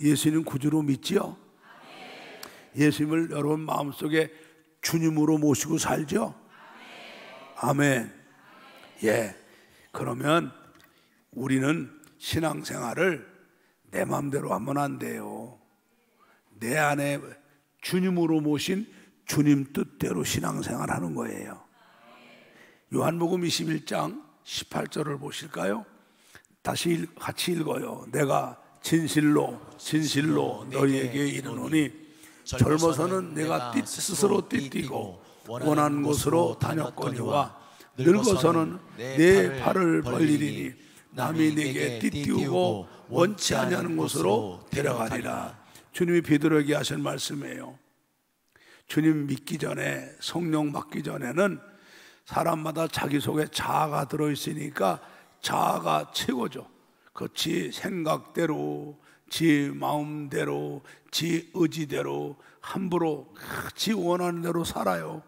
예수님 구주로 믿지요? 예수님을 여러분 마음속에 주님으로 모시고 살죠? 아멘. 예. 그러면 우리는 신앙생활을 내 마음대로 하면 안 돼요. 내 안에 주님으로 모신 주님 뜻대로 신앙생활 하는 거예요. 요한복음 21장 18절을 보실까요? 다시 같이 읽어요. 내가 진실로 진실로 너희에게 이르노니 젊어서는 내가 스스로 띠뛰고 원하는 곳으로 다녔거니와 늙어서는 내 팔을 벌리리니 남이 내게 띠띠우고 원치 아니하는 곳으로 데려가리라. 주님이 베드로에게 하신 말씀이에요. 주님 믿기 전에, 성령 받기 전에는 사람마다 자기 속에 자아가 들어있으니까 자아가 최고죠. 지 생각대로, 지 마음대로, 지 의지대로 함부로 지 원하는 대로 살아요.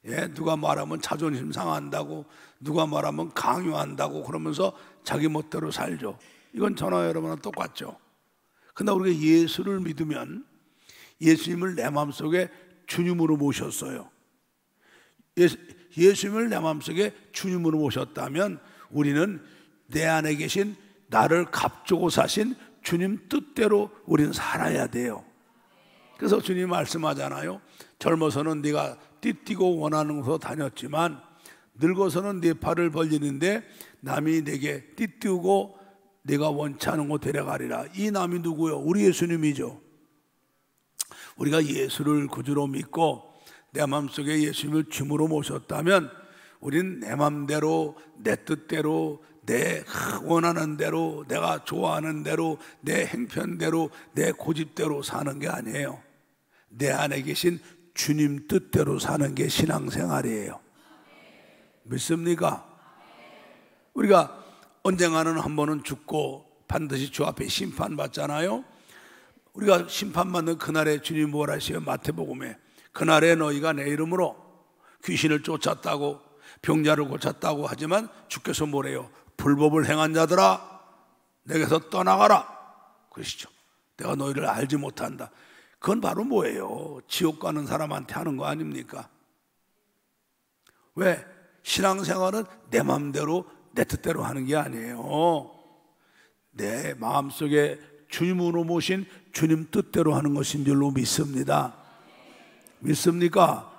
예, 누가 말하면 자존심 상한다고, 누가 말하면 강요한다고 그러면서 자기 멋대로 살죠. 이건 저나 여러분은 똑같죠. 그러나 우리가 예수를 믿으면 예수님을 내 마음속에 주님으로 모셨어요. 예수님을 내 마음속에 주님으로 모셨다면 우리는 내 안에 계신 나를 값주고 사신 주님 뜻대로 우리는 살아야 돼요. 그래서 주님 말씀하잖아요. 젊어서는 네가 띠뛰고 원하는 곳으로 다녔지만 늙어서는 네 팔을 벌리는데 남이 내게 띠뛰고 내가 원치 않은 곳 데려가리라. 이 남이 누구요? 우리 예수님이죠. 우리가 예수를 구주로 믿고 내 마음속에 예수님을 주님으로 모셨다면 우리는 내 마음대로, 내 뜻대로, 내 원하는 대로, 내가 좋아하는 대로, 내 행편대로, 내 고집대로 사는 게 아니에요. 내 안에 계신 주님 뜻대로 사는 게 신앙생활이에요. 믿습니까? 우리가 언젠가는 한 번은 죽고 반드시 주 앞에 심판받잖아요. 우리가 심판받는 그날에 주님 뭐라 하시요? 마태복음에 그날에 너희가 내 이름으로 귀신을 쫓았다고 병자를 고쳤다고 하지만 주께서 뭐래요? 불법을 행한 자들아 내게서 떠나가라 그러시죠. 내가 너희를 알지 못한다. 그건 바로 뭐예요? 지옥 가는 사람한테 하는 거 아닙니까? 왜? 신앙생활은 내 마음대로 내 뜻대로 하는 게 아니에요. 내 마음속에 주님으로 모신 주님 뜻대로 하는 것인 줄로 믿습니다. 믿습니까?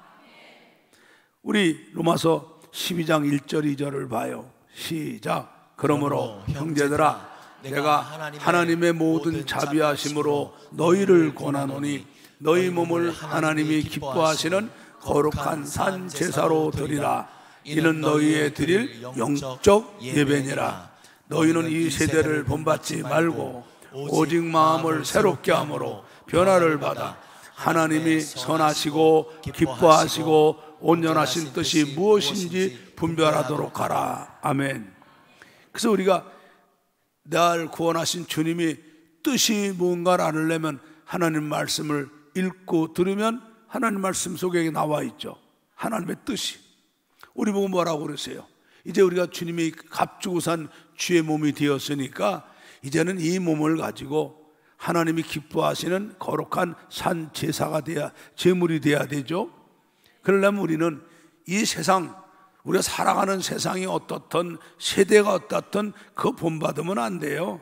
우리 로마서 12장 1절 2절을 봐요. 시작. 그러므로 형제들아 내가 하나님의 모든 자비하심으로 너희를 권하노니 너희 몸을 하나님이 기뻐하시는 거룩한 산 제사로 드리라. 이는 너희의 드릴 영적 예배니라. 너희는 이 세대를 본받지 말고 오직 마음을 새롭게 함으로 변화를 받아 하나님이 선하시고 기뻐하시고 온전하신 뜻이 무엇인지 분별하도록 하라. 아멘. 그래서 우리가 날 구원하신 주님이 뜻이 뭔가를 알려면 하나님 말씀을 읽고 들으면 하나님 말씀 속에 나와 있죠. 하나님의 뜻이. 우리 보고 뭐라고 그러세요? 이제 우리가 주님이 값주고 산 주의 몸이 되었으니까 이제는 이 몸을 가지고 하나님이 기뻐하시는 거룩한 산 제사가 돼야, 제물이 돼야 되죠. 그러려면 우리는 이 세상, 우리가 살아가는 세상이 어떻든 세대가 어떻든 그거 본받으면 안 돼요.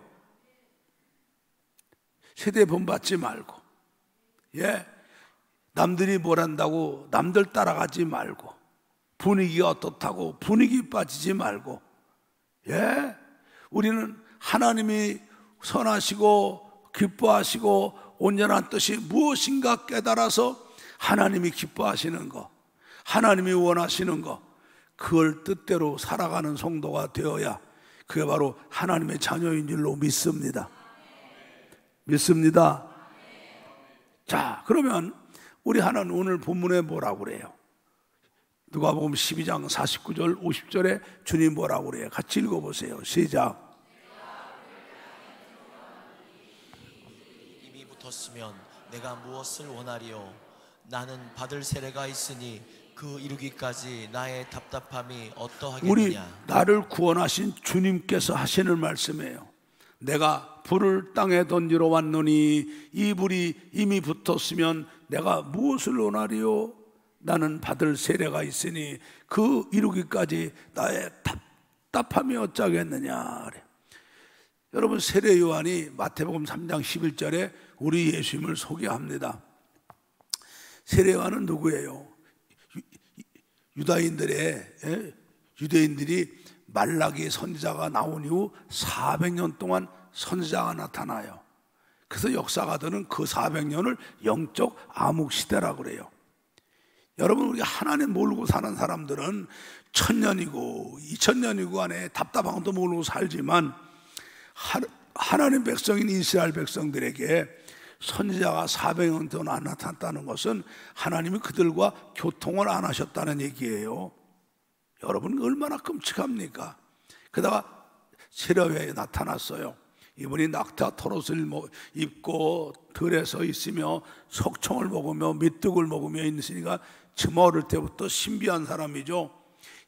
세대 본받지 말고, 예, 남들이 뭘 한다고 남들 따라가지 말고, 분위기가 어떻다고 분위기 빠지지 말고, 예, 우리는 하나님이 선하시고 기뻐하시고 온전한 뜻이 무엇인가 깨달아서 하나님이 기뻐하시는 거, 하나님이 원하시는 거, 그걸 뜻대로 살아가는 성도가 되어야 그게 바로 하나님의 자녀인 줄로 믿습니다. 믿습니다. 자, 그러면 우리 하나는 오늘 본문에 뭐라고 그래요? 누가복음 12장 49절 50절에 주님 뭐라고 그래요? 같이 읽어보세요. 시작. 입이 붙었으면 내가 무엇을 원하리요? 나는 받을 세례가 있으니 그 이루기까지 나의 답답함이 어떠하겠느냐? 우리 나를 구원하신 주님께서 하시는 말씀이에요. 내가 불을 땅에 던지러 왔노니 이 불이 이미 붙었으면 내가 무엇을 원하리요? 나는 받을 세례가 있으니 그 이루기까지 나의 답답함이 어쩌겠느냐 그래. 여러분, 세례 요한이 마태복음 3장 11절에 우리 예수님을 소개합니다. 세례 요한은 누구예요? 유대인들이 말라기 선지자가 나온 이후 400년 동안 선지자가 나타나요. 그래서 역사가들은 그 400년을 영적 암흑시대라고 그래요. 여러분, 우리가 하나님 모르고 사는 사람들은 1000년이고 2000년이고 안에 답답한 것도 모르고 살지만 하나님 백성인 이스라엘 백성들에게 선지자가 400년 동안 안 나타났다는 것은 하나님이 그들과 교통을 안 하셨다는 얘기예요. 여러분, 얼마나 끔찍합니까? 그러다가 세례요한이 나타났어요. 이분이 낙타 털옷을 입고 들에 서 있으며 석청을 먹으며 밑둑을 먹으며 있으니까 참 어릴 때부터 신비한 사람이죠.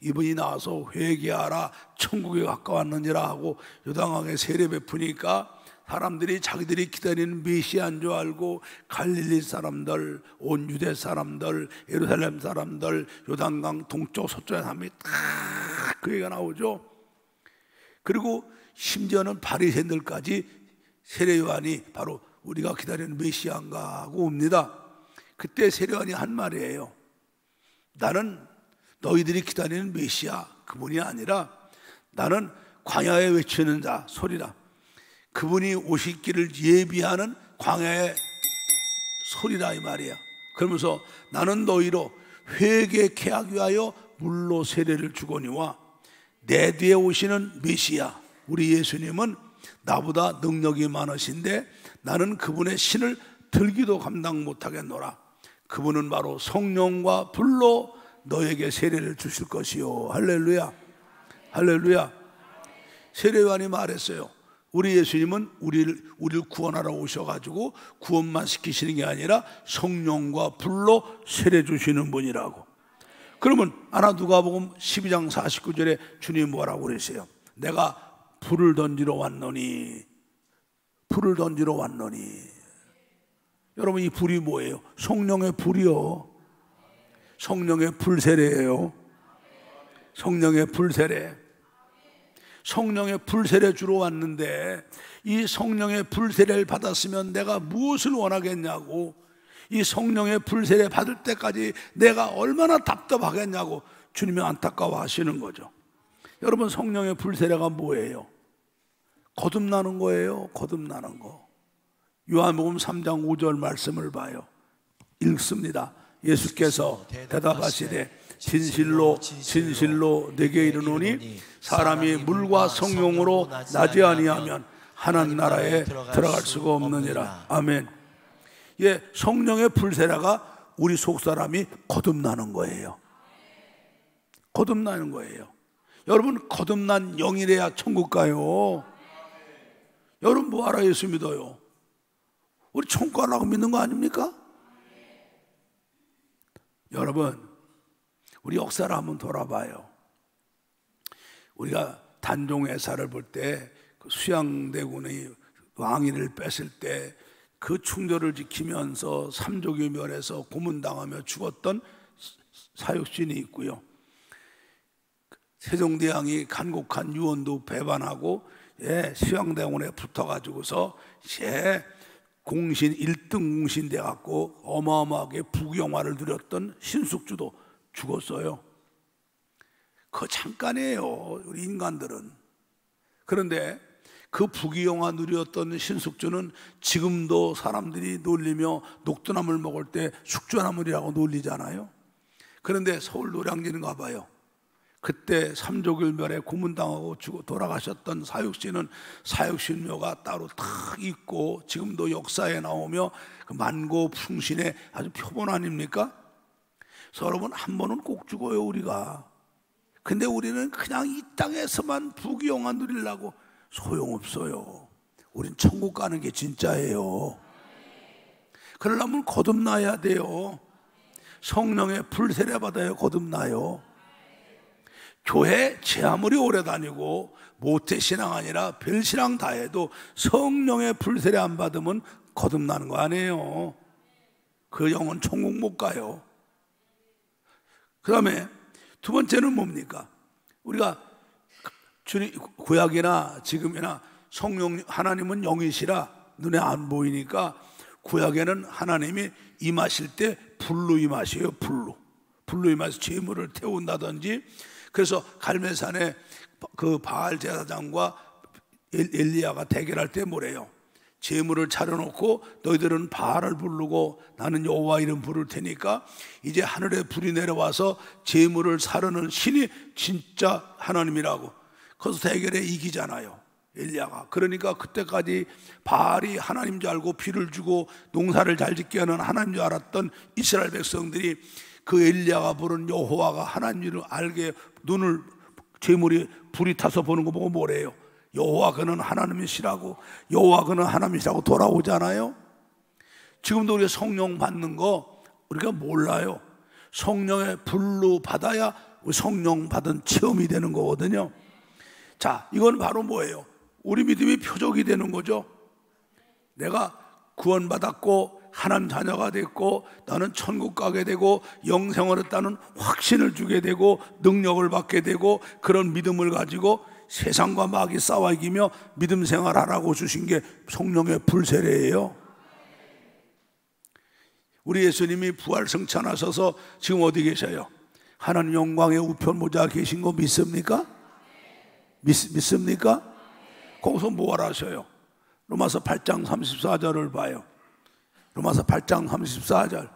이분이 나와서 회개하라, 천국에 가까웠느니라 하고 요단강에 세례 베푸니까 사람들이 자기들이 기다리는 메시아인 줄 알고 갈릴리 사람들, 온 유대 사람들, 예루살렘 사람들, 요단강 동쪽 서쪽의 사람이 다 그 얘기가 나오죠. 그리고 심지어는 바리새인들까지 세례 요한이 바로 우리가 기다리는 메시아인가 하고 옵니다. 그때 세례 요한이 한 말이에요. 나는 너희들이 기다리는 메시아 그분이 아니라 나는 광야에 외치는 자 소리라. 그분이 오실 길을 예비하는 광야의 소리라 이 말이야. 그러면서 나는 너희로 회개케 하기 위하여 물로 세례를 주거니와 내 뒤에 오시는 메시아 우리 예수님은 나보다 능력이 많으신데 나는 그분의 신을 들기도 감당 못하겠노라. 그분은 바로 성령과 불로 너에게 세례를 주실 것이요. 할렐루야, 할렐루야. 세례 요한이 말했어요. 우리 예수님은 우리를 구원하러 오셔가지고 구원만 시키시는 게 아니라 성령과 불로 세례 주시는 분이라고. 그러면 누가복음 12장 49절에 주님이 뭐라고 그러세요? 내가 불을 던지러 왔노니, 불을 던지러 왔노니. 여러분, 이 불이 뭐예요? 성령의 불이요. 성령의 불세례예요. 성령의 불세례. 성령의 불세례 주러 왔는데 이 성령의 불세례를 받았으면 내가 무엇을 원하겠냐고, 이 성령의 불세례 받을 때까지 내가 얼마나 답답하겠냐고 주님이 안타까워 하시는 거죠. 여러분, 성령의 불세례가 뭐예요? 거듭나는 거예요. 거듭나는 거. 요한복음 3장 5절 말씀을 봐요. 읽습니다. 예수께서 대답하시되 진실로 진실로 내게 이르노니 사람이 물과 성령으로 나지 아니하면 하나님 나라에 들어갈 수가 없느니라. 아멘. 예, 성령의 불세례가 우리 속사람이 거듭나는 거예요. 거듭나는 거예요. 여러분, 거듭난 영이래야 천국 가요. 여러분, 뭐하라 예수 믿어요? 우리 천국 가라고 믿는 거 아닙니까? 여러분, 우리 역사를 한번 돌아봐요. 우리가 단종회사를 볼 때 그 수양대군의 왕위를 뺐을 때 그 충절을 지키면서 삼조교멸해서 고문당하며 죽었던 사육신이 있고요. 세종대왕이 간곡한 유언도 배반하고 수양대군에 붙어가지고서 공신 1등 공신 돼갖고 어마어마하게 부귀영화를 누렸던 신숙주도 죽었어요. 그거 잠깐이에요, 우리 인간들은. 그런데 그 부귀영화 누렸던 신숙주는 지금도 사람들이 놀리며 녹두나물 먹을 때 숙주나물이라고 놀리잖아요. 그런데 서울 노량진에 가봐요. 그때 삼조교멸에 고문당하고 돌아가셨던 사육신은 사육신묘가 따로 탁 있고 지금도 역사에 나오며 그 만고풍신의 아주 표본 아닙니까? 그래서 여러분, 한 번은 꼭 죽어요, 우리가. 근데 우리는 그냥 이 땅에서만 부귀영화 누리려고 소용없어요. 우린 천국 가는 게 진짜예요. 그러려면 거듭나야 돼요. 성령의 불세례 받아야 거듭나요. 교회 제 아무리 오래 다니고 모태신앙 아니라 별신앙 다 해도 성령의 불세례 안 받으면 거듭나는 거 아니에요. 그 영혼 천국 못 가요. 그 다음에 두 번째는 뭡니까? 우리가 주님 구약이나 지금이나 성령 하나님은 영이시라 눈에 안 보이니까 구약에는 하나님이 임하실 때 불로 임하셔요. 불로 임하셔서 재물을 태운다든지. 그래서 갈멜산에 그 바알 제사장과 엘리야가 대결할 때 뭐래요? 재물을 차려놓고 너희들은 바알을 부르고 나는 여호와 이름 부를 테니까 이제 하늘에 불이 내려와서 재물을 사르는 신이 진짜 하나님이라고. 거기서 대결에 이기잖아요, 엘리야가. 그러니까 그때까지 바알이 하나님인 줄 알고 비를 주고 농사를 잘 짓게 하는 하나님인 줄 알았던 이스라엘 백성들이 그 엘리야가 부른 여호와가 하나님을 알게 눈을 재물이 불이 타서 보는 거 보고 뭐래요? 여호와 그는 하나님이시라고, 여호와 그는 하나님이시라고 돌아오잖아요. 지금도 우리가 성령 받는 거 우리가 몰라요. 성령의 불로 받아야 성령 받은 체험이 되는 거거든요. 자, 이건 바로 뭐예요? 우리 믿음이 표적이 되는 거죠. 내가 구원받았고 하나님 자녀가 됐고 나는 천국 가게 되고 영생을 했다는 확신을 주게 되고 능력을 받게 되고 그런 믿음을 가지고 세상과 마귀 싸워 이기며 믿음 생활하라고 주신 게 성령의 불세례예요. 우리 예수님이 부활 승천하셔서 지금 어디 계셔요? 하나님 영광의 우편 보좌 계신 거 믿습니까? 믿습니까? 거기서 뭘 하셔요? 로마서 8장 34절을 봐요. 로마서 8장 34절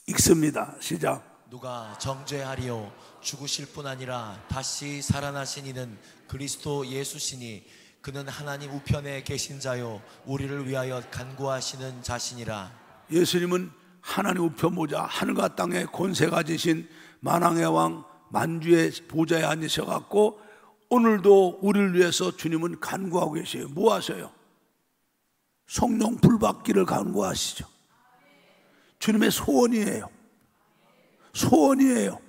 읽습니다. 시작. 누가 정죄하리요? 죽으실 뿐 아니라 다시 살아나신 이는 그리스도 예수시니 그는 하나님 우편에 계신 자요 우리를 위하여 간구하시는 자시니라. 예수님은 하나님 우편 보좌, 하늘과 땅의 권세가 지신 만왕의 왕 만주의 보좌에 앉으셔갖고 오늘도 우리를 위해서 주님은 간구하고 계세요. 뭐 하셔요? 성령 불 받기를 간구하시죠. 주님의 소원이에요. 소원이에요.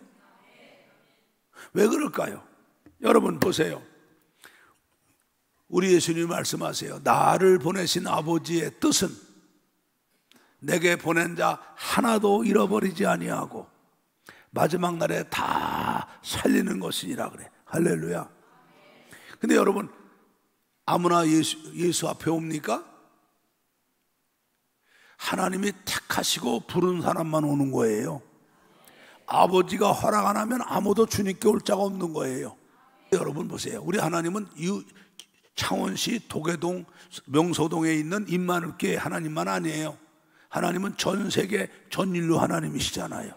왜 그럴까요? 여러분 보세요. 우리 예수님이 말씀하세요. 나를 보내신 아버지의 뜻은 내게 보낸 자 하나도 잃어버리지 아니하고 마지막 날에 다 살리는 것이니라 그래. 할렐루야. 근데 여러분 아무나 예수 앞에 옵니까? 하나님이 택하시고 부른 사람만 오는 거예요. 아버지가 허락 안 하면 아무도 주님께 올 자가 없는 거예요. 여러분 보세요. 우리 하나님은 창원시 도계동 명소동에 있는 임마누엘 하나님만 아니에요. 하나님은 전 세계 전 인류 하나님이시잖아요.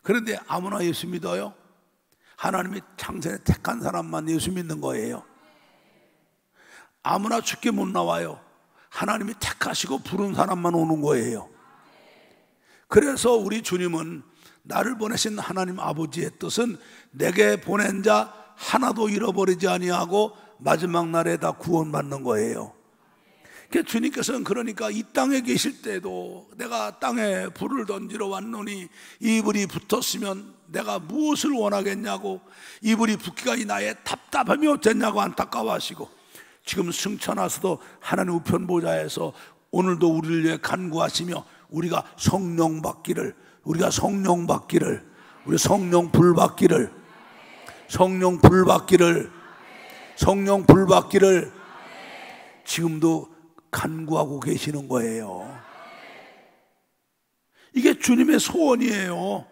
그런데 아무나 예수 믿어요? 하나님이 창세에 택한 사람만 예수 믿는 거예요. 아무나 죽게 못 나와요. 하나님이 택하시고 부른 사람만 오는 거예요. 그래서 우리 주님은 나를 보내신 하나님 아버지의 뜻은 내게 보낸 자 하나도 잃어버리지 아니하고 마지막 날에 다 구원받는 거예요. 그러니까 주님께서는 그러니까 이 땅에 계실 때도 내가 땅에 불을 던지러 왔노니 이 불이 붙었으면 내가 무엇을 원하겠냐고, 이 불이 붙기가 이 나의 답답함이 어쨌냐고 안타까워하시고 지금 승천하셔도 하나님 우편 보좌에서 오늘도 우리를 위해 간구하시며 우리가 성령 받기를, 우리가 성령 받기를, 우리 성령 불 받기를, 성령 불 받기를, 성령 불 받기를 지금도 간구하고 계시는 거예요. 이게 주님의 소원이에요.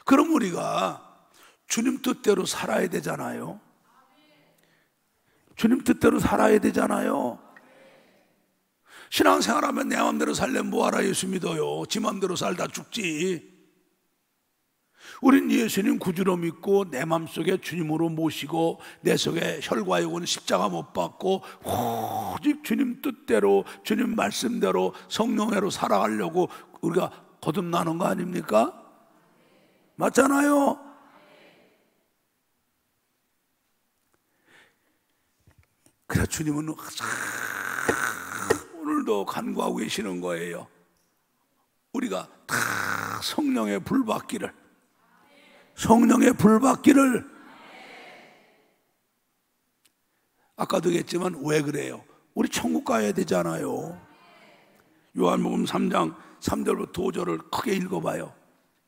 그럼 우리가 주님 뜻대로 살아야 되잖아요. 주님 뜻대로 살아야 되잖아요. 신앙생활하면 내 마음대로 살려면 뭐하라 예수 믿어요. 지 마음대로 살다 죽지. 우린 예수님 구주로 믿고 내 마음속에 주님으로 모시고 내 속에 혈과 육은 십자가 못 받고 오직 주님 뜻대로 주님 말씀대로 성령으로 살아가려고 우리가 거듭나는 거 아닙니까? 맞잖아요. 그래서 주님은 오늘도 간구하고 계시는 거예요. 우리가 다 성령의 불 받기를, 성령의 불 받기를. 아까도 얘기했지만 왜 그래요? 우리 천국 가야 되잖아요. 요한복음 3장 3절부터 5절을 크게 읽어봐요.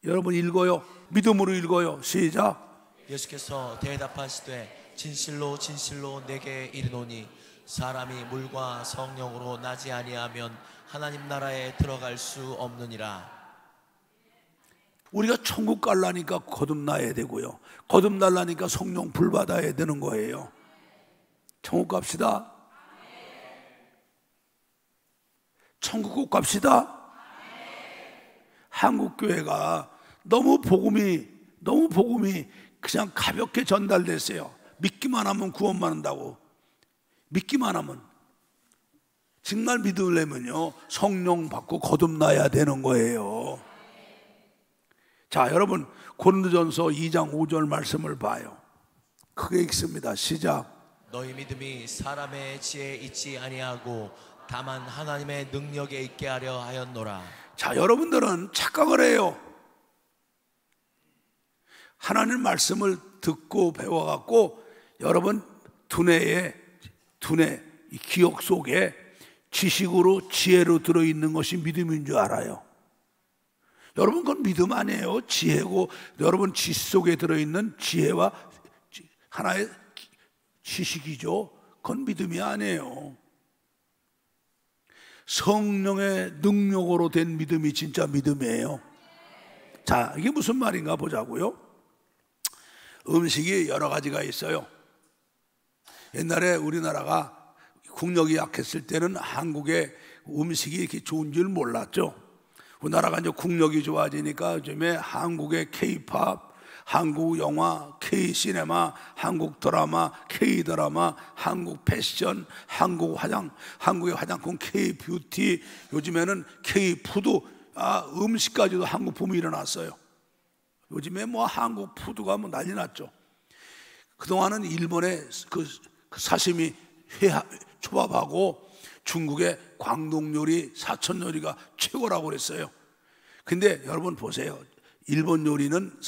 여러분 읽어요. 믿음으로 읽어요. 시작. 예수께서 대답하시되 진실로 진실로 내게 이르노니 사람이 물과 성령으로 나지 아니하면 하나님 나라에 들어갈 수 없느니라. 우리가 천국 갈라니까 거듭나야 되고요, 거듭날라니까 성령 불 받아야 되는 거예요. 천국 갑시다. 천국 꼭 갑시다. 한국교회가 너무 복음이 그냥 가볍게 전달됐어요. 믿기만 하면 구원만 한다고. 믿기만 하면. 정말 믿으려면요 성령 받고 거듭나야 되는 거예요. 자, 여러분 고린도전서 2장 5절 말씀을 봐요. 크게 읽습니다. 시작. 너희 믿음이 사람의 지혜에 있지 아니하고 다만 하나님의 능력에 있게 하려 하였노라. 자, 여러분들은 착각을 해요. 하나님 말씀을 듣고 배워갖고 여러분 두뇌 이 기억 속에 지식으로 지혜로 들어있는 것이 믿음인 줄 알아요. 여러분 그건 믿음 아니에요. 지혜고, 여러분 지식 속에 들어있는 지혜와 하나의 지식이죠. 그건 믿음이 아니에요. 성령의 능력으로 된 믿음이 진짜 믿음이에요. 자, 이게 무슨 말인가 보자고요. 음식이 여러 가지가 있어요. 옛날에 우리나라가 국력이 약했을 때는 한국의 음식이 이렇게 좋은 줄 몰랐죠. 우리나라가 이제 국력이 좋아지니까 요즘에 한국의 K-팝, 한국 영화, K-시네마, 한국 드라마, K-드라마, 한국 패션, 한국의 화장품, K-뷰티, 요즘에는 K-푸드, 음식까지도 한국 붐이 일어났어요. 요즘에 뭐 한국 푸드가 뭐 난리 났죠. 그동안은 일본의 그 사시미 초밥하고 중국의 광동 요리, 사천 요리가 최고라고 그랬어요. 근데 여러분 보세요. 일본 요리는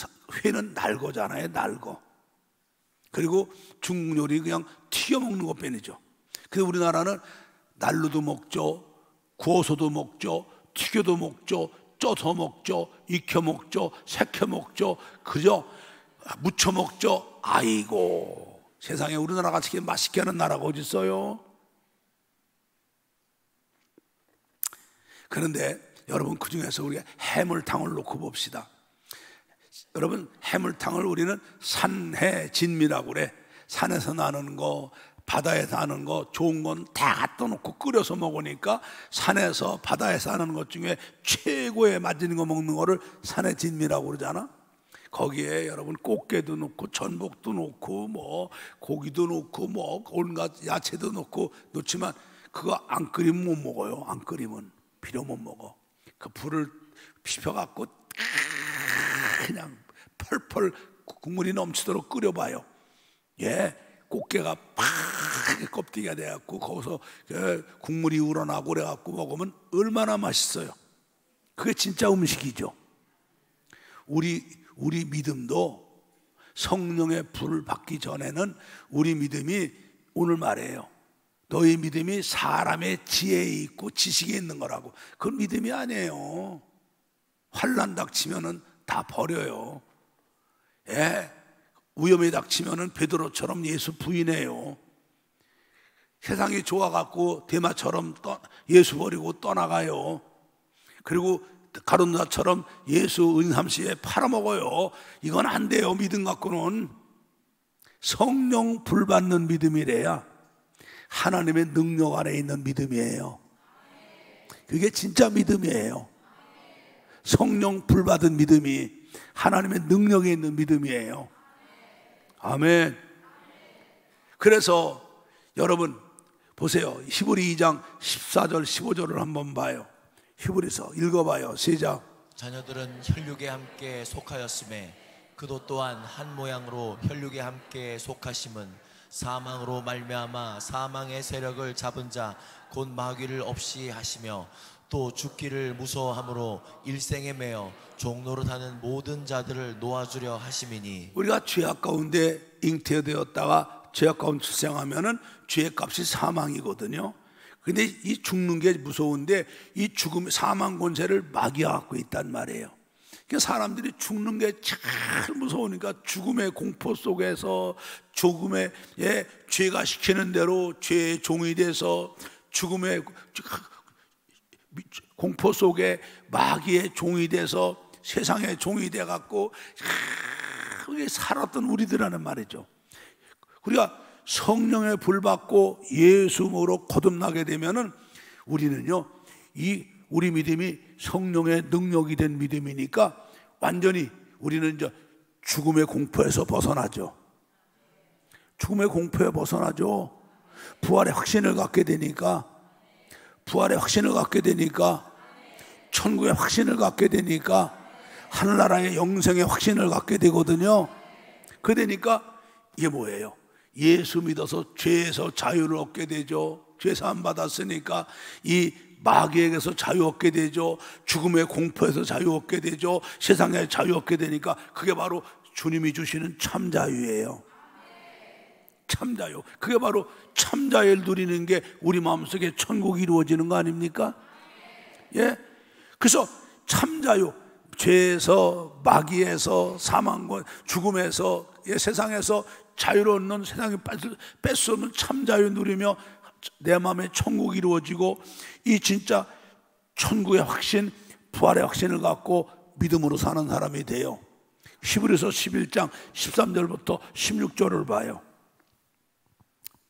회는 날거잖아요. 날거. 그리고 중국 요리 그냥 튀겨 먹는 것 뿐이죠. 근데 우리나라는 날로도 먹죠, 구워서도 먹죠, 튀겨도 먹죠, 쪄서 먹죠, 익혀 먹죠, 색혀 먹죠, 그죠? 무쳐 먹죠. 아이고, 세상에 우리나라 같이 맛있게 하는 나라가 어디 있어요? 그런데 여러분 그 중에서 우리가 해물탕을 놓고 봅시다. 여러분 해물탕을 우리는 산해진미라고 그래. 산에서 나는 거, 바다에서 나는 거, 좋은 건 다 갖다 놓고 끓여서 먹으니까 산에서 바다에서 나는 것 중에 최고의 맛있는 거 먹는 거를 산해진미라고 그러잖아. 거기에 여러분 꽃게도 넣고 전복도 넣고 뭐 고기도 넣고 뭐 온갖 야채도 넣지만 그거 안 끓이면 못 먹어요. 안 끓이면 필요 못 먹어. 그 불을 피펴갖고 그냥 펄펄 국물이 넘치도록 끓여봐요. 예, 꽃게가 팍 껍데기가 돼갖고 거기서 국물이 우러나고 그래갖고 먹으면 얼마나 맛있어요. 그게 진짜 음식이죠. 우리 믿음도 성령의 불을 받기 전에는 우리 믿음이 오늘 말이에요. 너희 믿음이 사람의 지혜에 있고 지식에 있는 거라고. 그건 믿음이 아니에요. 환난 닥치면은 다 버려요. 예, 위험이 닥치면은 베드로처럼 예수 부인해요. 세상이 좋아갖고 데마처럼 예수 버리고 떠나가요. 그리고 가룟나처럼 예수 은삼시에 팔아먹어요. 이건 안 돼요. 믿음 갖고는. 성령 불 받는 믿음이래야 하나님의 능력 안에 있는 믿음이에요. 그게 진짜 믿음이에요. 성령 불 받은 믿음이 하나님의 능력에 있는 믿음이에요. 아멘. 그래서 여러분 보세요. 히브리 2장 14절 15절을 한번 봐요. 히브리서 읽어봐요. 시작. 자녀들은 혈육에 함께 속하였음에 그도 또한 한 모양으로 혈육에 함께 속하심은 사망으로 말미암아 사망의 세력을 잡은 자 곧 마귀를 없이 하시며 또 죽기를 무서워함으로 일생에 매여 종노릇하는 모든 자들을 놓아주려 하심이니. 우리가 죄악 가운데 잉태되었다가 죄악 가운데 출생하면은 죄의 값이 사망이거든요. 근데 이 죽는 게 무서운데 이 죽음의 사망 권세를 마귀가 갖고 있단 말이에요. 그러니까 사람들이 죽는 게 참 무서우니까 죽음의 공포 속에서 죽음의 죄가 시키는 대로 죄의 종이 돼서 죽음의 공포 속에 마귀의 종이 돼서 세상의 종이 돼 갖고 살았던 우리들이라는 말이죠. 우리가 성령의 불 받고 예수로 거듭나게 되면은 우리는요, 우리 믿음이 성령의 능력이 된 믿음이니까 완전히 우리는 이제 죽음의 공포에서 벗어나죠. 죽음의 공포에 벗어나죠. 부활의 확신을 갖게 되니까, 부활의 확신을 갖게 되니까, 천국의 확신을 갖게 되니까, 하늘나라의 영생의 확신을 갖게 되거든요. 그러니까 이게 뭐예요? 예수 믿어서 죄에서 자유를 얻게 되죠. 죄 사함 받았으니까 이 마귀에게서 자유 얻게 되죠. 죽음의 공포에서 자유 얻게 되죠. 세상에 자유 얻게 되니까 그게 바로 주님이 주시는 참 자유예요. 참 자유. 그게 바로 참 자유를 누리는 게 우리 마음속에 천국이 이루어지는 거 아닙니까? 예. 그래서 참 자유, 죄에서, 마귀에서, 사망과 죽음에서, 세상에서 자유를 얻는, 세상에 뺄 수 없는 참 자유 누리며 내 마음에 천국이 이루어지고 이 진짜 천국의 확신, 부활의 확신을 갖고 믿음으로 사는 사람이 돼요. 히브리서 11장 13절부터 16절을 봐요.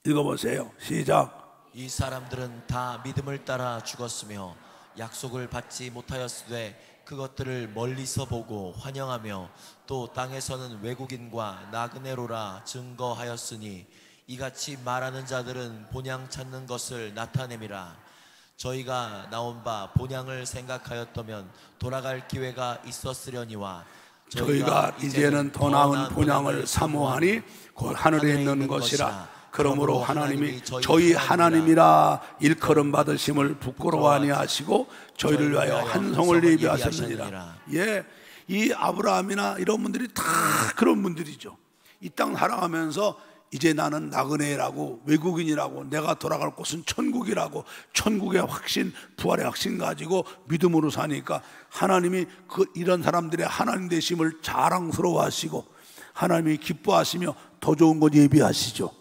읽어보세요. 시작. 이 사람들은 다 믿음을 따라 죽었으며 약속을 받지 못하였으되 그것들을 멀리서 보고 환영하며 또 땅에서는 외국인과 나그네로라 증거하였으니 이같이 말하는 자들은 본향 찾는 것을 나타냄이라. 저희가 나온 바 본향을 생각하였다면 돌아갈 기회가 있었으려니와 저희가 이제는 더 나은 본향을 사모하니 곧 하늘에 있는 것이라. 그러므로 하나님이 저희 하나님이라 일컬음 받으심을 부끄러워 아니하시고 저희를 위하여 한 성을 예비하셨느니라. 예, 이 아브라함이나 이런 분들이 다 그런 분들이죠. 이 땅 살아가면서 이제 나는 나그네라고, 외국인이라고, 내가 돌아갈 곳은 천국이라고, 천국의 확신, 부활의 확신 가지고 믿음으로 사니까 하나님이 이런 사람들의 하나님 되심을 자랑스러워하시고 하나님이 기뻐하시며 더 좋은 것 예비하시죠.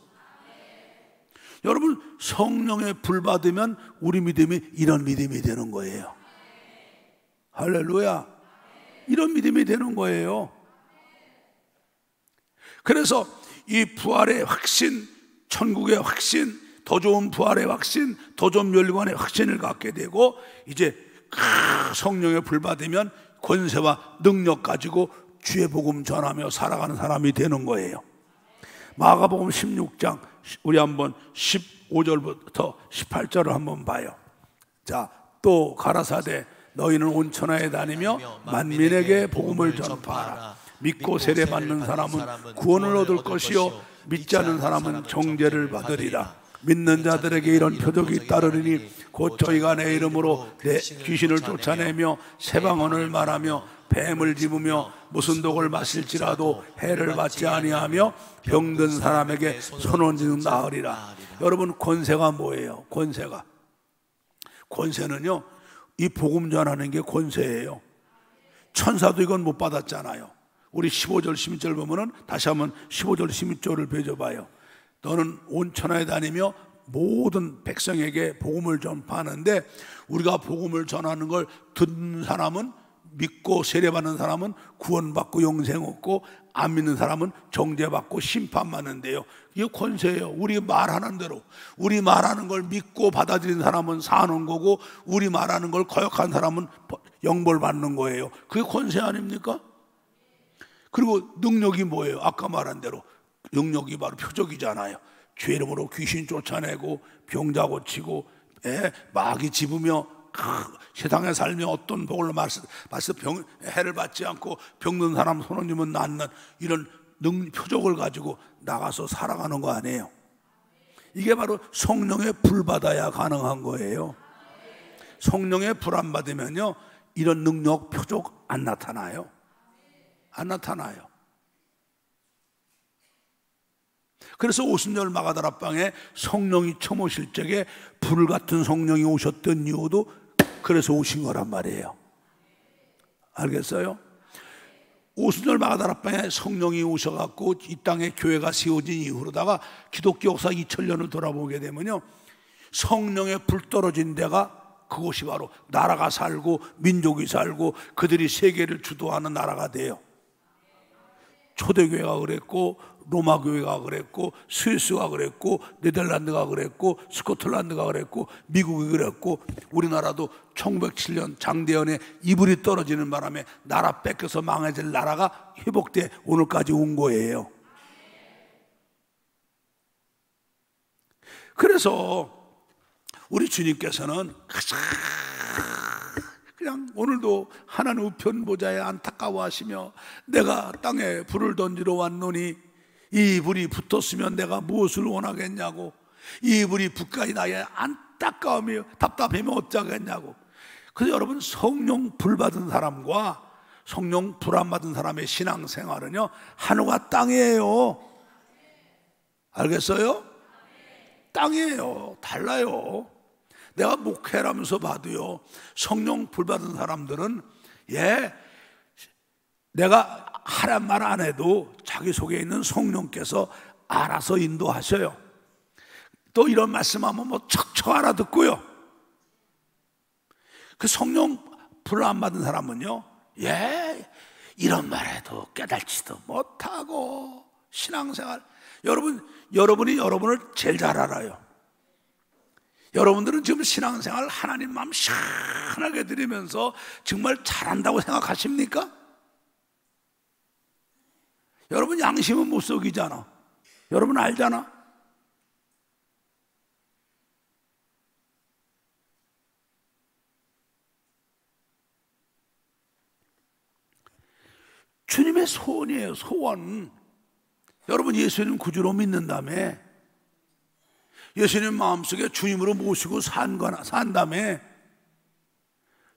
여러분, 성령의 불 받으면 우리 믿음이 이런 믿음이 되는 거예요. 할렐루야. 이런 믿음이 되는 거예요. 그래서 이 부활의 확신, 천국의 확신, 더 좋은 부활의 확신, 더 좋은 멸관의 확신을 갖게 되고 이제 성령의 불 받으면 권세와 능력 가지고 주의 복음 전하며 살아가는 사람이 되는 거예요. 마가복음 16장 우리 한번 15절부터 18절을 한번 봐요. 자, 또 가라사대 너희는 온 천하에 다니며 만민에게 복음을 전파하라. 믿고 세례받는 사람은 구원을 얻을 것이요 믿지 않는 사람은 정죄를 받으리라. 믿는 자들에게 이런 표적이 따르리니 곧 저희가 내 이름으로 내 귀신을 쫓아내며 새 방언을 말하며 뱀을 집으며 무슨 독을 마실지라도 해를 받지 아니하며 병든 사람에게 손을 나으리라. 여러분, 권세가 뭐예요? 권세는요, 이 복음 전하는 게 권세예요. 천사도 이건 못 받았잖아요. 우리 15절 16절 보면은 다시 한번 15절 16절을 벼줘봐요. 너는 온 천하에 다니며 모든 백성에게 복음을 전파하는데, 우리가 복음을 전하는 걸 듣는 사람은, 믿고 세례받는 사람은 구원받고 영생 얻고, 안 믿는 사람은 정죄받고 심판받는데요. 이게 권세예요. 우리 말하는 대로, 우리 말하는 걸 믿고 받아들인 사람은 사는 거고, 우리 말하는 걸 거역한 사람은 영벌 받는 거예요. 그게 권세 아닙니까? 그리고 능력이 뭐예요? 아까 말한 대로 능력이 바로 표적이잖아요. 죄 이름으로 귀신 쫓아내고 병자 고치고 마귀 집으며 세상에 살며 어떤 복을 마셔 해를 받지 않고 병든 사람 손 얹으면 낫는 이런 표적을 가지고 나가서 살아가는 거 아니에요. 이게 바로 성령의 불 받아야 가능한 거예요. 성령의 불 안 받으면요, 이런 능력 표적 안 나타나요. 안 나타나요. 그래서 오순절 마가다락방에 성령이 처음 오실 적에 불 같은 성령이 오셨던 이유도 그래서 오신 거란 말이에요. 알겠어요? 오순절 마가다락방에 성령이 오셔갖고 이 땅에 교회가 세워진 이후로다가 기독교 역사 2000년을 돌아보게 되면요, 성령의 불 떨어진 데가 그곳이 바로 나라가 살고 민족이 살고 그들이 세계를 주도하는 나라가 돼요. 초대교회가 그랬고, 로마교회가 그랬고, 스위스가 그랬고, 네덜란드가 그랬고, 스코틀랜드가 그랬고, 미국이 그랬고, 우리나라도 1907년 장대현의 이불이 떨어지는 바람에 나라 뺏겨서 망해질 나라가 회복돼 오늘까지 온 거예요. 그래서 우리 주님께서는 그냥 오늘도 하나님 우편 보좌에 안타까워하시며, 내가 땅에 불을 던지러 왔노니 이 불이 붙었으면 내가 무엇을 원하겠냐고, 이 불이 붙까지 나의 안타까움이 답답하면 어쩌겠냐고. 그래서 여러분, 성령 불 받은 사람과 성령 불 안 받은 사람의 신앙생활은요, 하늘과 땅이에요. 알겠어요? 땅이에요. 달라요. 내가 목회라면서 봐도요, 성령 불 받은 사람들은 내가 하란 말 안 해도 자기 속에 있는 성령께서 알아서 인도하셔요. 또 이런 말씀하면 뭐 척척 알아듣고요. 그 성령 불 안 받은 사람은요, 이런 말 해도 깨달지도 못하고 신앙생활, 여러분이 여러분을 제일 잘 알아요. 여러분들은 지금 신앙생활 하나님 마음 시원하게 드리면서 정말 잘한다고 생각하십니까? 여러분 양심은 못 속이잖아. 여러분 알잖아. 주님의 소원이에요. 소원. 여러분 예수님 구주로 믿는다며, 예수님 마음속에 주님으로 모시고 산다며,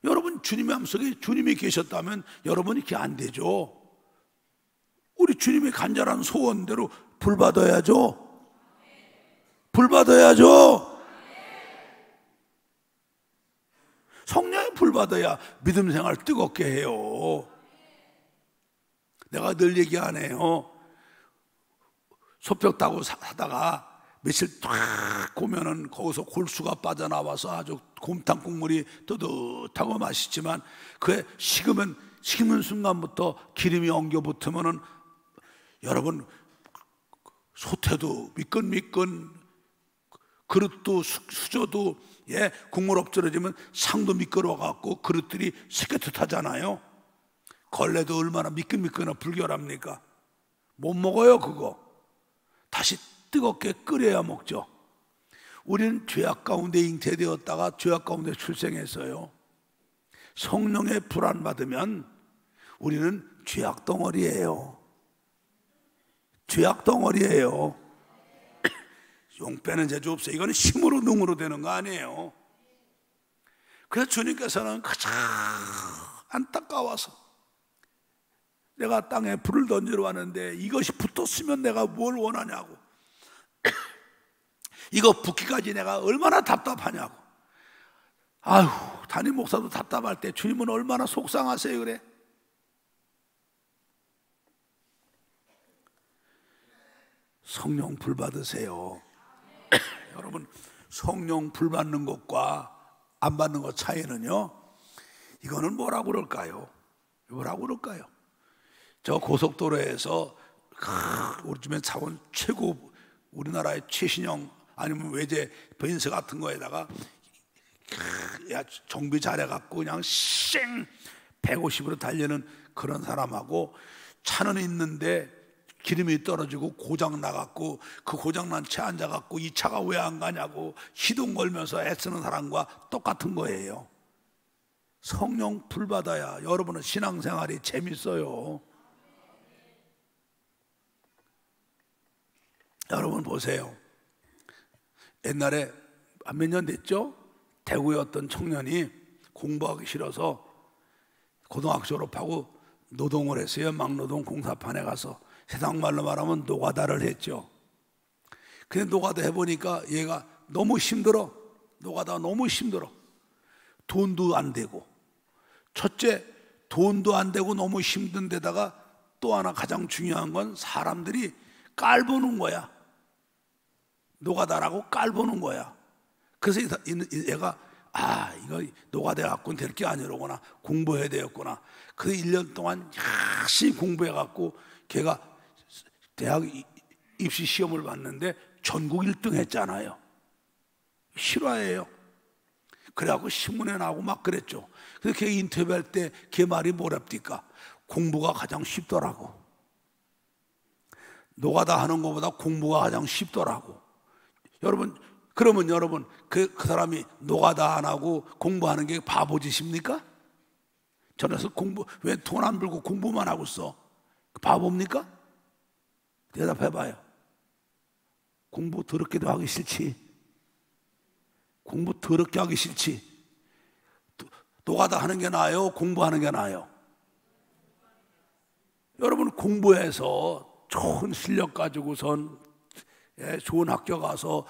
여러분 주님 마음속에 주님이 계셨다면 여러분 이렇게 안 되죠. 우리 주님의 간절한 소원대로 불 받아야죠. 불 받아야죠. 성령의 불 받아야 믿음 생활 뜨겁게 해요. 내가 늘 얘기 안 해요. 소벽 타고 사다가 며칠 탁 보면은 거기서 골수가 빠져나와서 아주 곰탕 국물이 뜨뜻하고 맛있지만, 그게 식으면 순간부터 기름이 엉겨 붙으면은 여러분 소태도 미끈미끈, 그릇도 수저도 국물 엎질러지면 상도 미끄러워갖고 그릇들이 새끼듯하잖아요. 걸레도 얼마나 미끈미끈하고 불결합니까? 못 먹어요 그거. 다시 뜨겁게 끓여야 먹죠. 우리는 죄악 가운데 잉태되었다가 죄악 가운데 출생했어요. 성령의 불 안 받으면 우리는 죄악 덩어리예요. 죄악 덩어리예요. 용 빼는 재주 없어요. 이거는 힘으로 능으로 되는 거 아니에요. 그래서 주님께서는 가장 안타까워서, 내가 땅에 불을 던지러 왔는데 이것이 붙었으면 내가 뭘 원하냐고, 이거 붙기까지 내가 얼마나 답답하냐고. 아휴, 담임 목사도 답답할 때 주님은 얼마나 속상하세요. 그래, 성령 불 받으세요. 여러분, 성령 불 받는 것과 안 받는 것 차이는요, 이거는 뭐라고 그럴까요? 뭐라고 그럴까요? 저 고속도로에서 우리 집에 차원 최고, 우리나라의 최신형 아니면 외제 벤츠 같은 거에다가 정비 잘해갖고 그냥 쌩 150으로 달리는 그런 사람하고, 차는 있는데 기름이 떨어지고 고장 나갖고 그 고장난 차 앉아갖고 이 차가 왜 안 가냐고 시동 걸면서 애쓰는 사람과 똑같은 거예요. 성령 불 받아야 여러분은 신앙생활이 재밌어요. 여러분 보세요. 옛날에 몇 년 됐죠? 대구의 어떤 청년이 공부하기 싫어서 고등학교 졸업하고 노동을 했어요. 막노동 공사판에 가서. 세상 말로 말하면 노가다를 했죠. 근데 노가다 해보니까 얘가 너무 힘들어. 노가다가 너무 힘들어. 돈도 안 되고, 첫째 돈도 안 되고 너무 힘든 데다가 또 하나 가장 중요한 건 사람들이 깔보는 거야. 노가다라고 깔보는 거야. 그래서 얘가 이거 노가다 갖고는 될 게 아니로구나, 공부해야 되겠구나. 그래서 1년 동안 열심히 공부해갖고 걔가 대학 입시 시험을 봤는데 전국 1등 했잖아요. 실화예요. 그래갖고 신문에 나오고 막 그랬죠. 그래서 걔 인터뷰할 때 걔 말이 뭐랍니까? 공부가 가장 쉽더라고. 노가다 하는 것보다 공부가 가장 쉽더라고. 여러분, 그러면 여러분 그 사람이 노가다 안 하고 공부하는 게 바보짓입니까? 저래서 공부 왜 돈 안 벌고 공부만 하고 있어? 바보입니까? 대답해봐요. 공부 더럽게도 하기 싫지. 공부 더럽게 하기 싫지. 노가다 하는 게 나아요? 공부하는 게 나아요? 여러분, 공부해서 좋은 실력 가지고선 좋은 학교 가서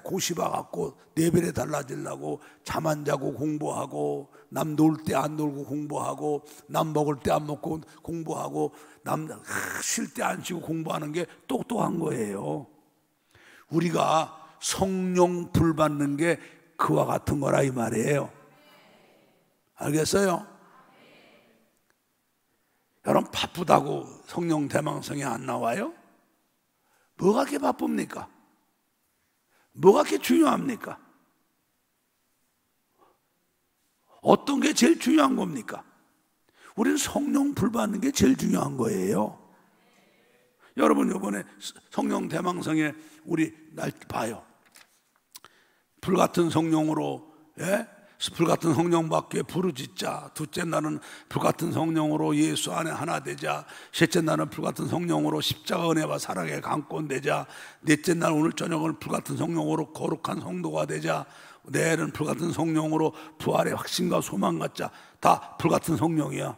고시바 갖고 레벨에 달라지려고 잠 안 자고 공부하고, 남 놀 때 안 놀고 공부하고, 남 먹을 때 안 먹고 공부하고, 남 쉴 때 안 쉬고 공부하는 게 똑똑한 거예요. 우리가 성령 불 받는 게 그와 같은 거라 이 말이에요. 알겠어요? 여러분, 바쁘다고 성령 대망성이 안 나와요? 뭐가 그렇게 바쁩니까? 뭐가 그렇게 중요합니까? 어떤 게 제일 중요한 겁니까? 우리는 성령 불 받는 게 제일 중요한 거예요. 여러분, 이번에 성령 대망성에 우리 날 봐요. 불같은 성령으로, 불같은 성령 받기에 부르짖자. 둘째 날은 불같은 성령으로 예수 안에 하나 되자. 셋째 날은 불같은 성령으로 십자가 은혜와 사랑에 강권 되자. 넷째 날 오늘 저녁은 불같은 성령으로 거룩한 성도가 되자. 내일은 불같은 성령으로 부활의 확신과 소망 갖자. 다 불같은 성령이야.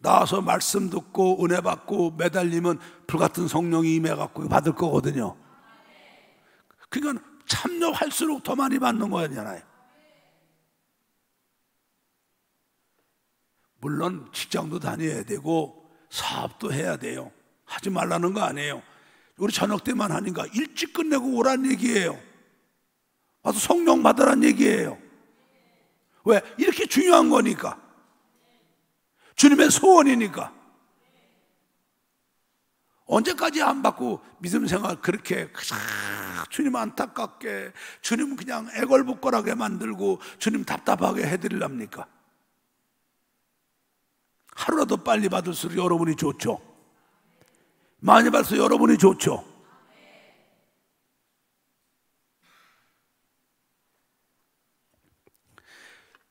나와서 말씀 듣고 은혜 받고 매달리면 불같은 성령이 임해갖고 받을 거거든요. 그러니까 참여할수록 더 많이 받는 거잖아요. 물론 직장도 다녀야 되고 사업도 해야 돼요. 하지 말라는 거 아니에요. 우리 저녁 때만 하니까 일찍 끝내고 오란 얘기예요. 와서 성령 받으란 얘기예요. 왜? 이렇게 중요한 거니까. 주님의 소원이니까. 언제까지 안 받고 믿음 생활 그렇게 주님 안타깝게, 주님 그냥 애걸복걸하게 만들고 주님 답답하게 해드리랍니까? 하루라도 빨리 받을수록 여러분이 좋죠. 많이 받을수록 여러분이 좋죠.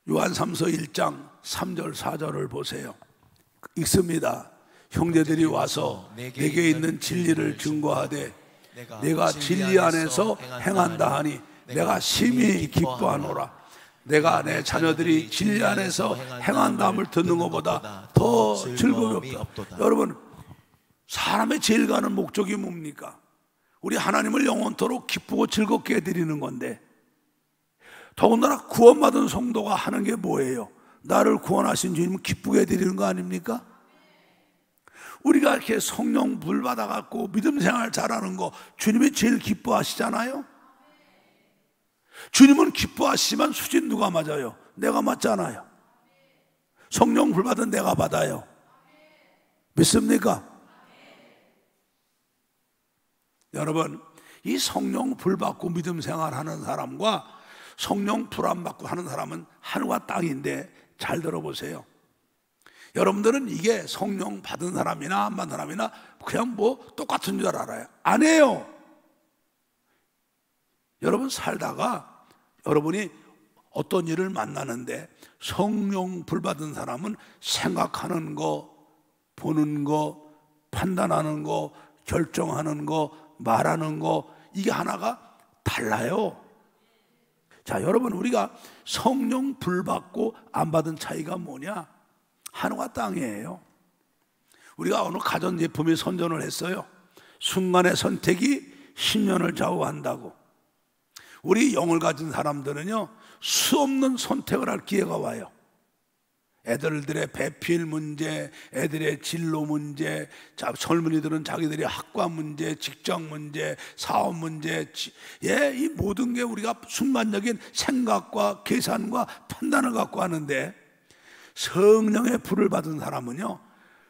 요한 3서 1장 3절 4절을 보세요. 읽습니다. 형제들이 와서 내게 있는 진리를 증거하되 내가 진리 안에서 행한다 하니 내가 심히 기뻐하노라. 내가 내 자녀들이 진리 안에서 행한다함을 듣는 것보다 더 즐거움이 없도다. 여러분, 사람의 제일 가는 목적이 뭡니까? 우리 하나님을 영원토록 기쁘고 즐겁게 해드리는 건데, 더군다나 구원받은 성도가 하는 게 뭐예요? 나를 구원하신 주님을 기쁘게 해드리는 거 아닙니까? 우리가 이렇게 성령 불 받아갖고 믿음 생활 잘하는 거 주님이 제일 기뻐하시잖아요. 주님은 기뻐하시지만 수진 누가 맞아요? 내가 맞잖아요. 성령 불 받은 내가 받아요. 믿습니까? 여러분, 이 성령 불 받고 믿음 생활하는 사람과 성령 불 안 받고 하는 사람은 하늘과 땅인데, 잘 들어보세요. 여러분들은 이게 성령 받은 사람이나 안 받은 사람이나 그냥 뭐 똑같은 줄 알아요. 아니에요. 여러분 살다가 여러분이 어떤 일을 만나는데 성령 불 받은 사람은 생각하는 거, 보는 거, 판단하는 거, 결정하는 거, 말하는 거, 이게 하나가 달라요. 자, 여러분, 우리가 성령 불 받고 안 받은 차이가 뭐냐? 하늘과 땅이에요. 우리가 어느 가전제품이 선전을 했어요. 순간의 선택이 10년을 좌우한다고. 우리 영을 가진 사람들은요, 수없는 선택을 할 기회가 와요. 애들의 배필 문제, 애들의 진로 문제, 젊은이들은 자기들의 학과 문제, 직장 문제, 사업 문제, 이 모든 게 우리가 순간적인 생각과 계산과 판단을 갖고 하는데, 성령의 불을 받은 사람은요,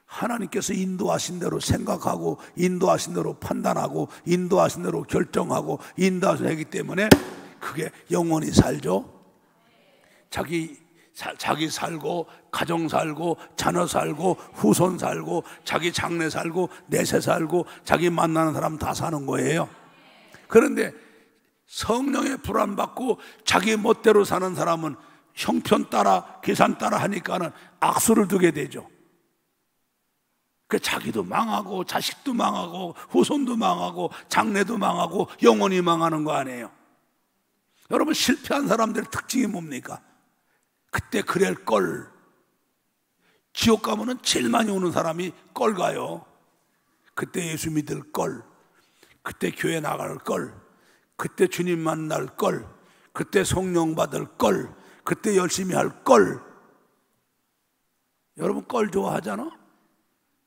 하나님께서 인도하신 대로 생각하고, 인도하신 대로 판단하고, 인도하신 대로 결정하고, 인도하신 대로 하기 때문에 그게 영원히 살죠. 자기 살고, 가정 살고, 자녀 살고, 후손 살고, 자기 장래 살고, 내세 살고, 자기 만나는 사람 다 사는 거예요. 그런데 성령의 불 안 받고 자기 멋대로 사는 사람은 형편 따라, 계산 따라 하니까는 악수를 두게 되죠. 그 자기도 망하고, 자식도 망하고, 후손도 망하고, 장래도 망하고, 영원히 망하는 거 아니에요. 여러분, 실패한 사람들의 특징이 뭡니까? 그때 그럴 걸. 지옥 가면은 제일 많이 오는 사람이 걸 가요. 그때 예수 믿을 걸, 그때 교회 나갈 걸, 그때 주님 만날 걸, 그때 성령 받을 걸, 그때 열심히 할 걸. 여러분, 걸 좋아하잖아?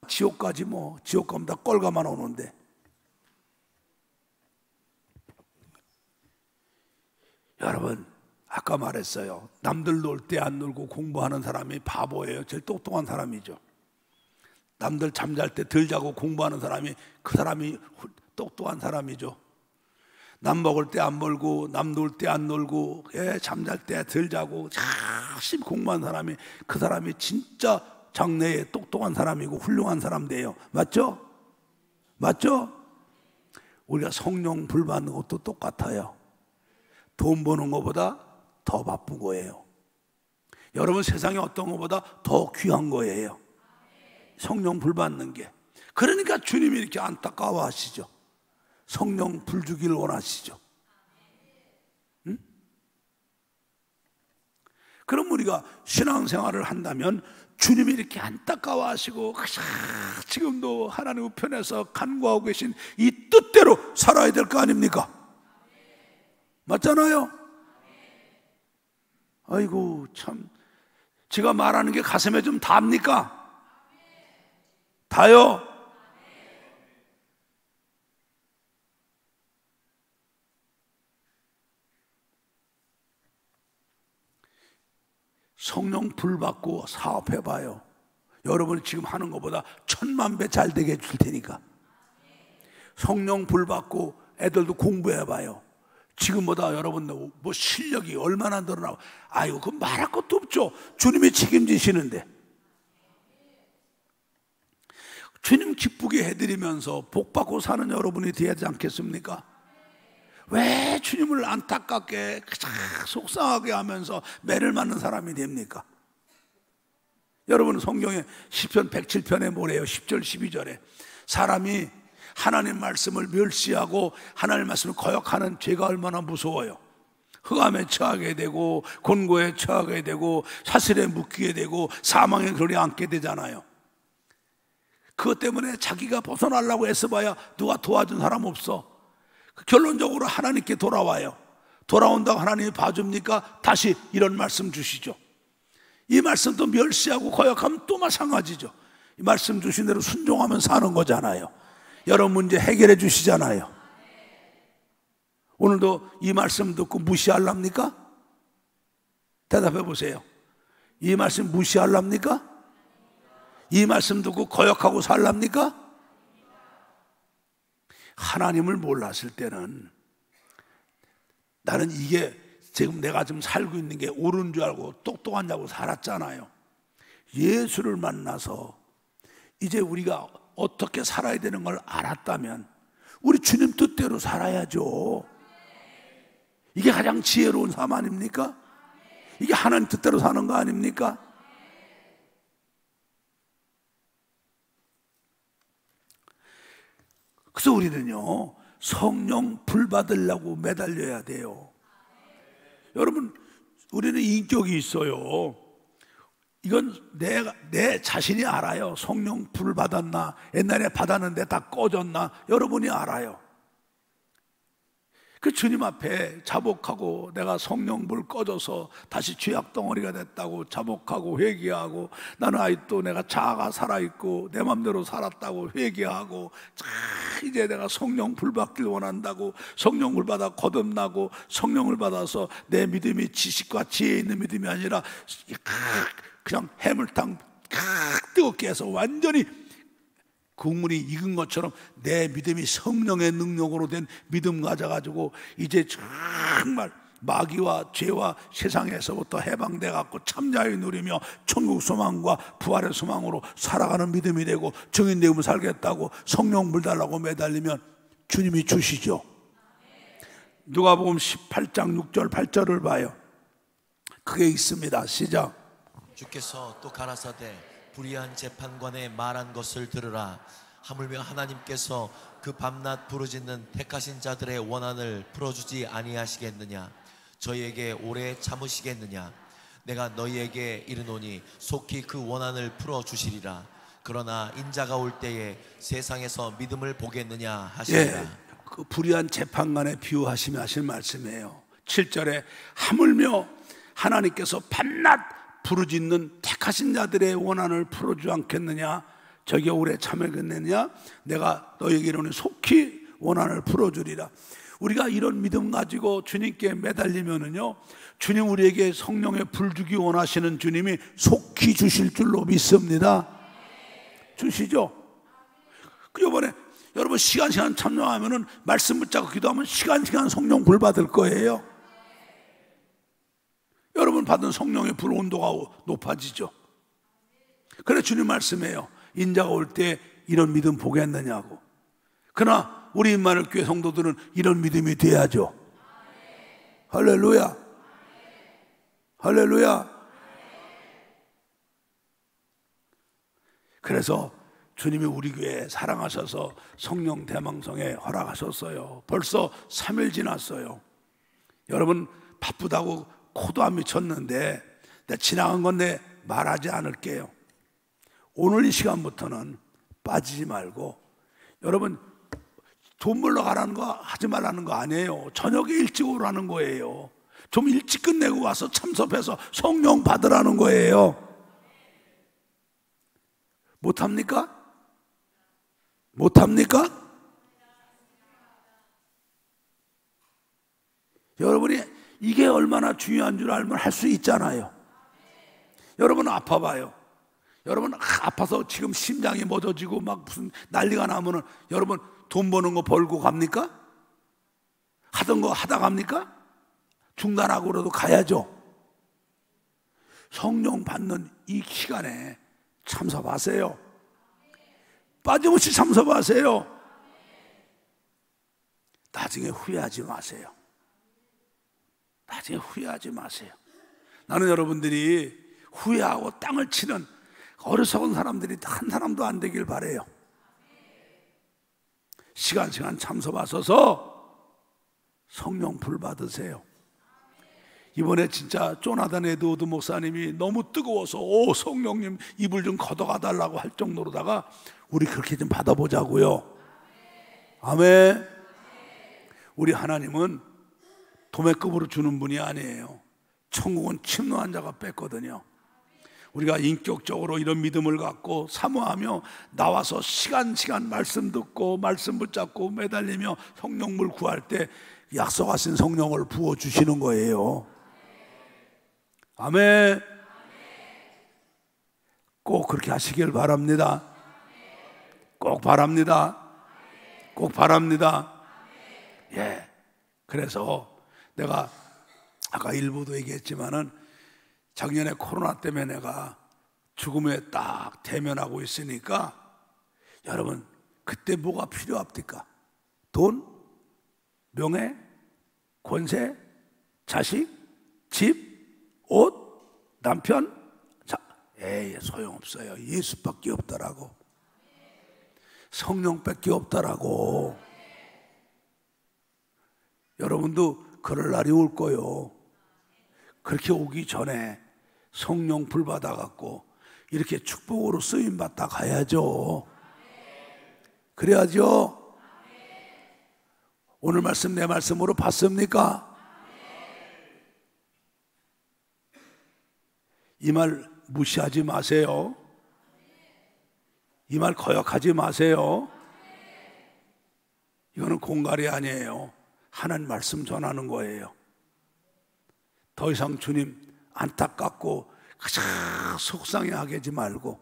지옥까지 뭐, 지옥 가면 다 껄가만 오는데. 여러분, 아까 말했어요. 남들 놀 때 안 놀고 공부하는 사람이 바보예요. 제일 똑똑한 사람이죠. 남들 잠잘 때 덜 자고 공부하는 사람이, 그 사람이 똑똑한 사람이죠. 남 먹을 때 안 먹고, 남 놀 때 안 놀고, 잠잘 때 덜 자고 열심히 공부하는 사람이, 그 사람이 진짜 장래에 똑똑한 사람이고 훌륭한 사람 돼요. 맞죠? 맞죠? 우리가 성령 불 받는 것도 똑같아요. 돈 버는 것보다 더 바쁜 거예요. 여러분, 세상에 어떤 것보다 더 귀한 거예요. 성령 불 받는 게. 그러니까 주님이 이렇게 안타까워 하시죠. 성령 불 주기를 원하시죠. 응? 그럼 우리가 신앙생활을 한다면 주님이 이렇게 안타까워 하시고 지금도 하나님 우편에서 간구하고 계신 이 뜻대로 살아야 될 거 아닙니까? 맞잖아요? 아이고, 참, 제가 말하는 게 가슴에 좀 닿습니까? 닿아요? 성령 불 받고 사업해봐요. 여러분이 지금 하는 것보다 1000만 배 잘 되게 해줄 테니까. 성령 불 받고 애들도 공부해봐요. 지금보다 여러분 뭐 실력이 얼마나 늘어나고. 아이고, 그 말할 것도 없죠. 주님이 책임지시는데. 주님 기쁘게 해드리면서 복받고 사는 여러분이 되어야 하지 않겠습니까? 왜 주님을 안타깝게 속상하게 하면서 매를 맞는 사람이 됩니까? 여러분, 성경에 시편 107편에 뭐래요? 10절 12절에 사람이 하나님 말씀을 멸시하고 하나님 말씀을 거역하는 죄가 얼마나 무서워요. 흑암에 처하게 되고 곤고에 처하게 되고 사슬에 묶이게 되고 사망의 그늘에 앉게 되잖아요. 그것 때문에 자기가 벗어나려고 애써봐야 누가 도와준 사람 없어. 결론적으로 하나님께 돌아와요. 돌아온다고 하나님이 봐줍니까? 다시 이런 말씀 주시죠. 이 말씀도 멸시하고 거역하면 또 마찬가지죠. 이 말씀 주신 대로 순종하면 사는 거잖아요. 여러 문제 해결해 주시잖아요. 오늘도 이 말씀 듣고 무시하랍니까? 대답해 보세요. 이 말씀 무시하랍니까? 이 말씀 듣고 거역하고 살랍니까? 하나님을 몰랐을 때는 나는 이게 지금 내가 지금 살고 있는 게 옳은 줄 알고 똑똑한 줄 알고 살았잖아요. 예수를 만나서 이제 우리가 어떻게 살아야 되는 걸 알았다면 우리 주님 뜻대로 살아야죠. 이게 가장 지혜로운 삶 아닙니까? 이게 하나님 뜻대로 사는 거 아닙니까? 그래서 우리는요, 성령 불 받으려고 매달려야 돼요. 여러분, 우리는 인격이 있어요. 이건 내 자신이 알아요. 성령 불 받았나, 옛날에 받았는데 다 꺼졌나, 여러분이 알아요. 그 주님 앞에 자복하고, 내가 성령 불 꺼져서 다시 죄악 덩어리가 됐다고 자복하고 회개하고, 나는 아직도 내가 자아가 살아있고 내 맘대로 살았다고 회개하고, 이제 내가 성령 불 받길 원한다고, 성령 불 받아 거듭나고, 성령을 받아서 내 믿음이 지식과 지혜 있는 믿음이 아니라 그냥 해물탕 뜨겁게 해서 완전히 국물이 익은 것처럼 내 믿음이 성령의 능력으로 된 믿음 가져가지고, 이제 정말 마귀와 죄와 세상에서부터 해방돼 갖고 참자유 누리며 천국 소망과 부활의 소망으로 살아가는 믿음이 되고, 증인되면 살겠다고 성령 물 달라고 매달리면 주님이 주시죠. 누가복음 18장 6절 8절을 봐요. 그게 있습니다. 시작. 주께서 또 가라사대 불의한 재판관의 말한 것을 들으라. 하물며 하나님께서 그 밤낮 부르짖는 택하신 자들의 원한을 풀어주지 아니하시겠느냐? 저희에게 오래 참으시겠느냐? 내가 너희에게 이르노니 속히 그 원한을 풀어주시리라. 그러나 인자가 올 때에 세상에서 믿음을 보겠느냐 하시리라. 예, 그 불의한 재판관에 비유하시며 하신 말씀이에요. 7절에 하물며 하나님께서 밤낮 부르짖는 택하신 자들의 원한을 풀어주지 않겠느냐? 저게 오래 참으겠느냐? 내가 너에게 이르노니 속히 원한을 풀어주리라. 우리가 이런 믿음 가지고 주님께 매달리면은요, 주님 우리에게 성령의 불 주기 원하시는 주님이 속히 주실 줄로 믿습니다. 주시죠? 그 이번에 여러분 시간 참여하면은, 말씀 붙잡고 기도하면 시간 성령 불 받을 거예요. 여러분 받은 성령의 불 온도가 높아지죠. 그래 주님 말씀해요. 인자가 올 때 이런 믿음 보겠느냐고. 그러나 우리 임마누엘 교회 성도들은 이런 믿음이 돼야죠. 할렐루야, 할렐루야. 그래서 주님이 우리 교회 사랑하셔서 성령 대망성에 허락하셨어요. 벌써 3일 지났어요. 여러분 바쁘다고 코도 안 미쳤는데, 내가 지나간 건데 말하지 않을게요. 오늘 이 시간부터는 빠지지 말고, 여러분 돈 벌러 가라는 거 하지 말라는 거 아니에요. 저녁에 일찍 오라는 거예요. 좀 일찍 끝내고 와서 참석해서 성령 받으라는 거예요. 못합니까? 못합니까? 여러분이 이게 얼마나 중요한 줄 알면 할 수 있잖아요. 여러분 아파봐요. 여러분 아파서 지금 심장이 멎어지고 막 무슨 난리가 나면은 여러분 돈 버는 거 벌고 갑니까? 하던 거 하다 갑니까? 중단하고라도 가야죠. 성령 받는 이 시간에 참석하세요. 빠짐없이 참석하세요. 나중에 후회하지 마세요. 나중에 후회하지 마세요. 나는 여러분들이 후회하고 땅을 치는 어리석은 사람들이 한 사람도 안 되길 바라요. 시간 참석하셔서 성령 불 받으세요. 이번에 진짜 조나단 에드워드 목사님이 너무 뜨거워서 성령님 이불 좀 걷어가달라고 할 정도로다가 우리 그렇게 좀 받아보자고요. 아멘. 우리 하나님은 도매급으로 주는 분이 아니에요. 천국은 침노한 자가 뺐거든요. 우리가 인격적으로 이런 믿음을 갖고 사모하며 나와서 시간 말씀 듣고 말씀 붙잡고 매달리며 성령물 구할 때 약속하신 성령을 부어주시는 거예요. 아멘. 꼭 그렇게 하시길 바랍니다. 꼭 바랍니다. 꼭 바랍니다. 예. 그래서 내가 아까 일부도 얘기했지만은 작년에 코로나 때문에 내가 죽음에 딱 대면하고 있으니까 여러분 그때 뭐가 필요합니까? 돈? 명예? 권세? 자식? 집? 옷? 남편? 소용없어요. 예수밖에 없더라고. 성령밖에 없더라고. 여러분도 그럴 날이 올 거요. 그렇게 오기 전에 성령 불 받아갖고 이렇게 축복으로 쓰임 받다 가야죠. 그래야죠. 오늘 말씀 내 말씀으로 봤습니까? 이 말 무시하지 마세요. 이 말 거역하지 마세요. 이거는 공갈이 아니에요. 하나님 말씀 전하는 거예요. 더 이상 주님 안타깝고 가장 속상해하게 하지 말고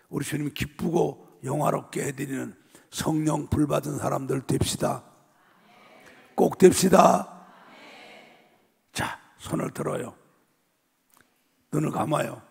우리 주님 기쁘고 영화롭게 해드리는 성령 불 받은 사람들 됩시다. 꼭 됩시다. 자, 손을 들어요. 눈을 감아요.